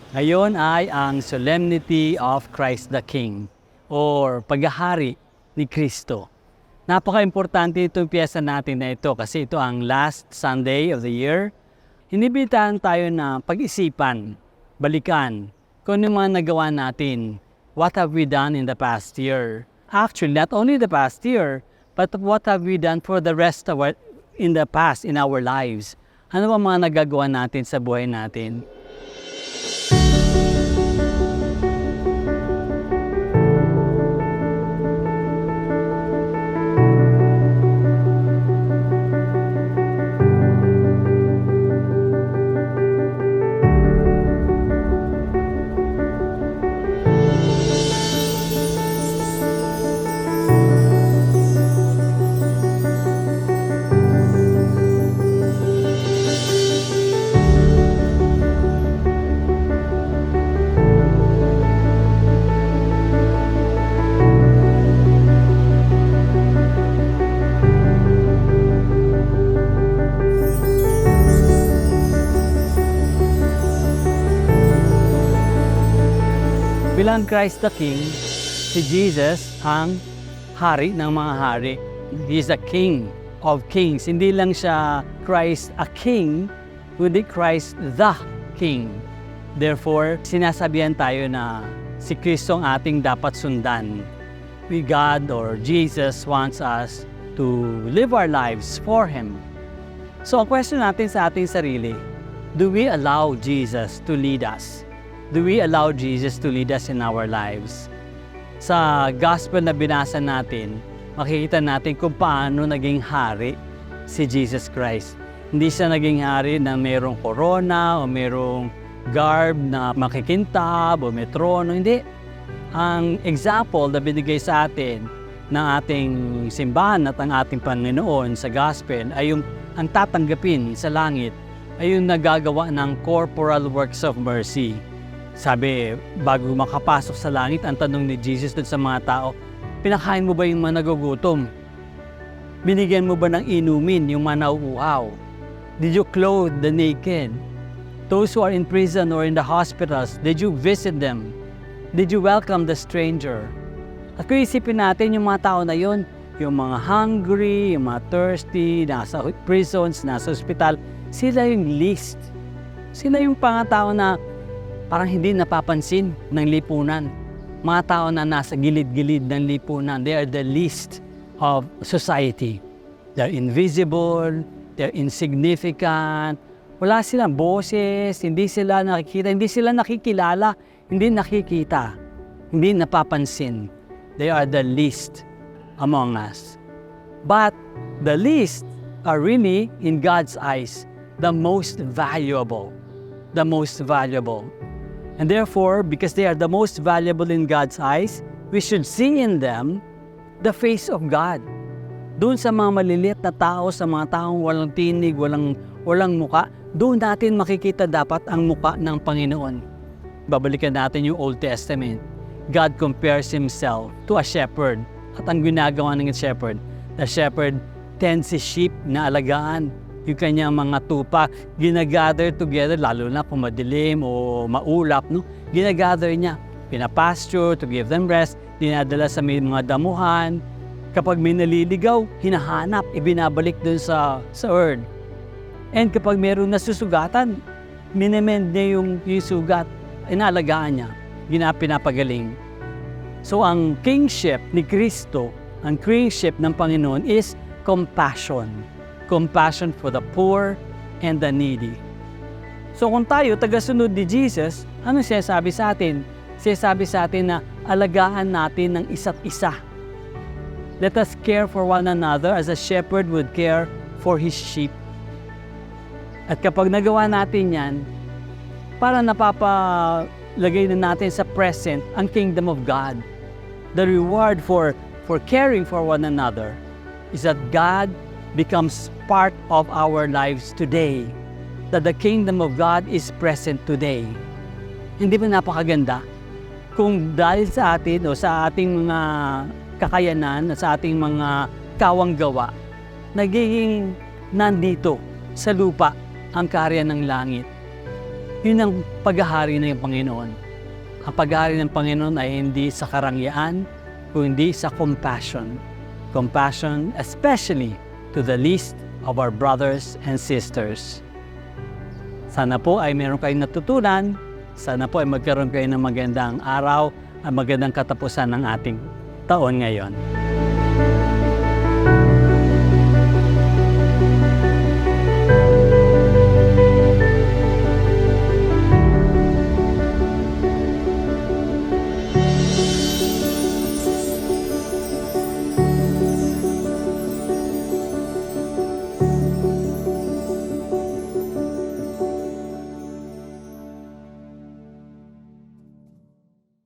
Ngayon ay ang Solemnity of Christ the King or paghahari ni Kristo. Napaka-importante itong piyesta natin na ito kasi ito ang last Sunday of the year. Inibitahan tayo na pag-isipan, balikan kung ano mga nagawa natin. What have we done in the past year? Actually, not only the past year, but what have we done for the rest of in the past, in our lives? Ano ba mga nagagawa natin sa buhay natin? Bilang Christ the King, si Jesus ang hari ng mga hari. He is the King of Kings. Hindi lang siya Christ a King, kundi Christ the King. Therefore, sinasabihan tayo na si Kristo ang ating dapat sundan. God or Jesus wants us to live our lives for Him. So, ang question natin sa ating sarili, do we allow Jesus to lead us? Do we allow Jesus to lead us in our lives? Sa gospel na binasa natin, makikita natin kung paano naging hari si Jesus Christ. Hindi siya naging hari na mayroong corona o mayroong garb na makikintab o may trono. Hindi. Ang example na binigay sa atin ng ating simbahan at ang ating Panginoon sa gospel ay yung ang tatanggapin sa langit ay yung nagagawa ng corporal works of mercy. Sabi, bago makapasok sa langit, ang tanong ni Jesus dun sa mga tao, pinakain mo ba yung mga nagugutom? Binigyan mo ba ng inumin yung mga nauuhaw? Did you clothe the naked? Those who are in prison or in the hospitals, did you visit them? Did you welcome the stranger? At kung isipin natin yung mga tao na yon, yung mga hungry, yung mga thirsty, nasa prisons, nasa hospital, sila yung least. Sila yung tao na parang hindi napapansin ng lipunan. Mga tao na nasa gilid-gilid ng lipunan, they are the least of society. They're invisible, they're insignificant, wala silang boses, hindi sila nakikita, hindi sila nakikilala, hindi nakikita, hindi napapansin. They are the least among us. But the least are really, in God's eyes, the most valuable. The most valuable. And therefore, because they are the most valuable in God's eyes, we should see in them the face of God. Doon sa mga maliliit na tao, sa mga taong walang tinig, walang muka, doon natin makikita dapat ang muka ng Panginoon. Babalikan natin yung Old Testament. God compares Himself to a shepherd. At ang ginagawa ng shepherd, the shepherd tends his sheep na alagaan. Yung kanyang mga tupa, ginagather together, lalo na kung madilim o maulap, no? Ginagather niya, pinapasture to give them rest, dinadala sa may mga damuhan. Kapag may naliligaw, hinahanap, ibinabalik dun sa earth. And kapag mayroong nasusugatan, minemend niya yung sugat, inalagaan niya, pinapagaling. So ang kingship ni Kristo, ang kingship ng Panginoon is compassion. Compassion for the poor and the needy. So kung tayo tagasunod ni Jesus, ano sinasabi sa atin? Sinasabi sa atin na alagaan natin ng isa't isa. Let us care for one another as a shepherd would care for his sheep. At kapag nagawa natin yan, para napapalagay na natin sa present ang kingdom of God. The reward for caring for one another is that God becomes part of our lives today. That the kingdom of God is present today. Hindi ba napakaganda? Kung dahil sa atin o sa ating mga kakayanan at sa ating mga kawang gawa, nagiging nandito sa lupa ang karya ng langit. Yun ang paghahari ng Panginoon. Ang paghahari ng Panginoon ay hindi sa karangyaan, kundi sa compassion. Compassion especially to the least of our brothers and sisters. Sana po ay meron kayong natutunan. Sana po ay magkaroon kayo ng magandang araw at magandang katapusan ng ating taon ngayon.